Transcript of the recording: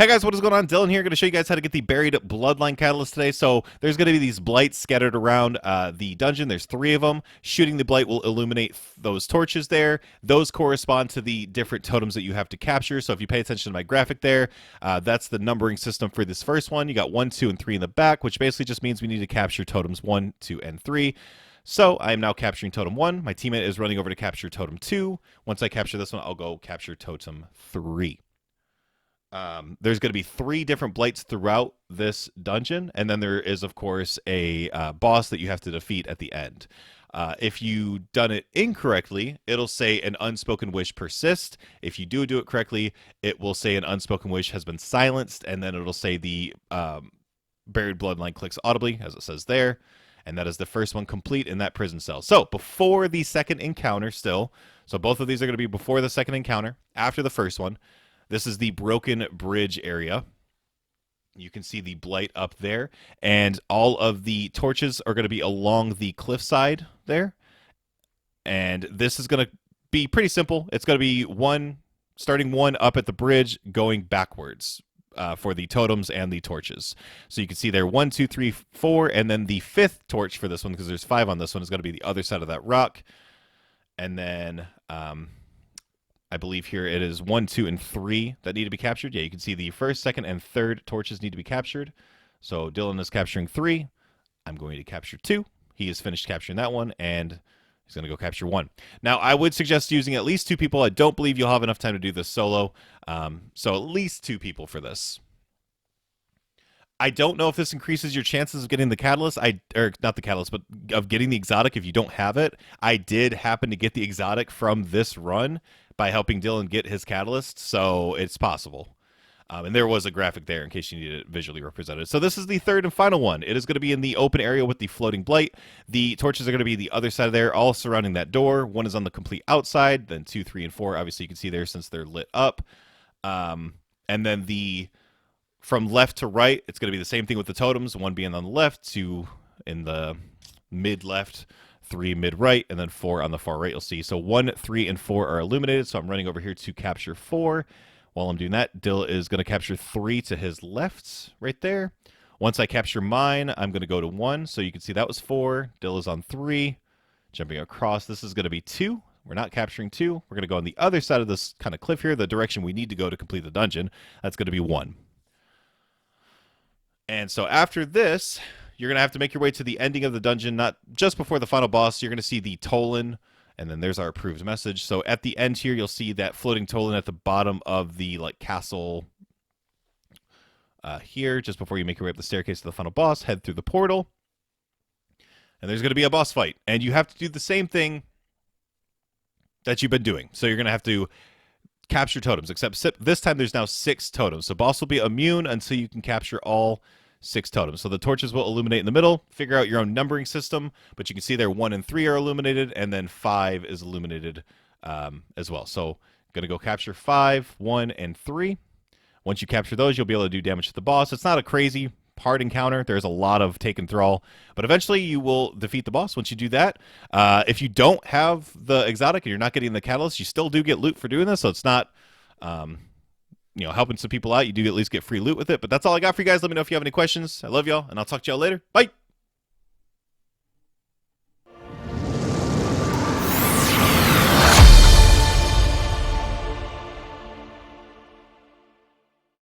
Hey guys, what is going on? Dylan here. Going to show you guys how to get the buried bloodline catalyst today. So there's going to be these blights scattered around the dungeon. There's 3 of them. Shooting the blight will illuminate those torches there. Those correspond to the different totems that you have to capture. So if you pay attention to my graphic there, that's the numbering system for this first one. You got 1, 2, and 3 in the back, which basically just means we need to capture totems 1, 2, and 3. So I am now capturing totem 1. My teammate is running over to capture totem 2. Once I capture this one, I'll go capture totem 3. There's going to be 3 different blights throughout this dungeon, and then there is, of course, a boss that you have to defeat at the end. If you done it incorrectly, it'll say an unspoken wish persists. If you do it correctly, it will say an unspoken wish has been silenced, and then it'll say the buried bloodline clicks audibly, as it says there. And that is the first one complete in that prison cell. So before the second encounter still, so both of these are going to be before the second encounter, after the first one. This is the broken bridge area. You can see the blight up there, and all of the torches are going to be along the cliffside there. And this is going to be pretty simple. It's going to be starting one up at the bridge, going backwards for the totems and the torches. So you can see there 1, 2, 3, 4, and then the 5th torch for this one, because there's 5 on this one, is going to be the other side of that rock. And then I believe here it is 1, 2, and 3 that need to be captured. Yeah, you can see the 1st, 2nd, and 3rd torches need to be captured. So Dylan is capturing 3. I'm going to capture 2. He is finished capturing that one, and he's going to go capture 1. Now, I would suggest using at least 2 people. I don't believe you'll have enough time to do this solo. So at least 2 people for this. I don't know if this increases your chances of getting the catalyst. Or not the catalyst, but of getting the exotic if you don't have it. I did happen to get the exotic from this run by helping Dylan get his catalyst, so it's possible. And there was a graphic there in case you need it visually represented. So this is the 3rd and final one. It is going to be in the open area with the floating blight. The torches are going to be the other side of there, all surrounding that door. 1 is on the complete outside, then 2, 3, and 4. Obviously, you can see there since they're lit up. And then from left to right, it's going to be the same thing with the totems. 1 being on the left, 2 in the mid-left, 3 mid-right, and then 4 on the far right, you'll see. So 1, 3, and 4 are illuminated, so I'm running over here to capture 4. While I'm doing that, Dill is going to capture 3 to his left, right there. Once I capture mine, I'm going to go to 1, so you can see that was 4. Dill is on 3. Jumping across, this is going to be 2. We're not capturing 2. We're going to go on the other side of this kind of cliff here, the direction we need to go to complete the dungeon. That's going to be 1. And so after this, you're going to have to make your way to the ending of the dungeon, not just before the final boss. You're going to see the Tolan, and then there's our approved message. So at the end here, you'll see that floating Tolan at the bottom of the castle here, just before you make your way up the staircase to the final boss. Head through the portal, and there's going to be a boss fight. And you have to do the same thing that you've been doing. So you're going to have to capture totems, except this time there's now 6 totems. So boss will be immune until you can capture all 6 totems. So the torches will illuminate in the middle. Figure out your own numbering system, but you can see there 1 and 3 are illuminated, and then 5 is illuminated as well. So I'm going to go capture 5, 1, and 3. Once you capture those, you'll be able to do damage to the boss. It's not a crazy hard encounter. There's a lot of take and thrall, but eventually you will defeat the boss once you do that. If you don't have the exotic and you're not getting the catalyst, you still do get loot for doing this, so it's not helping some people out. You do at least get free loot with it. But that's all I got for you guys. Let me know if you have any questions. I love y'all, and I'll talk to y'all later. Bye.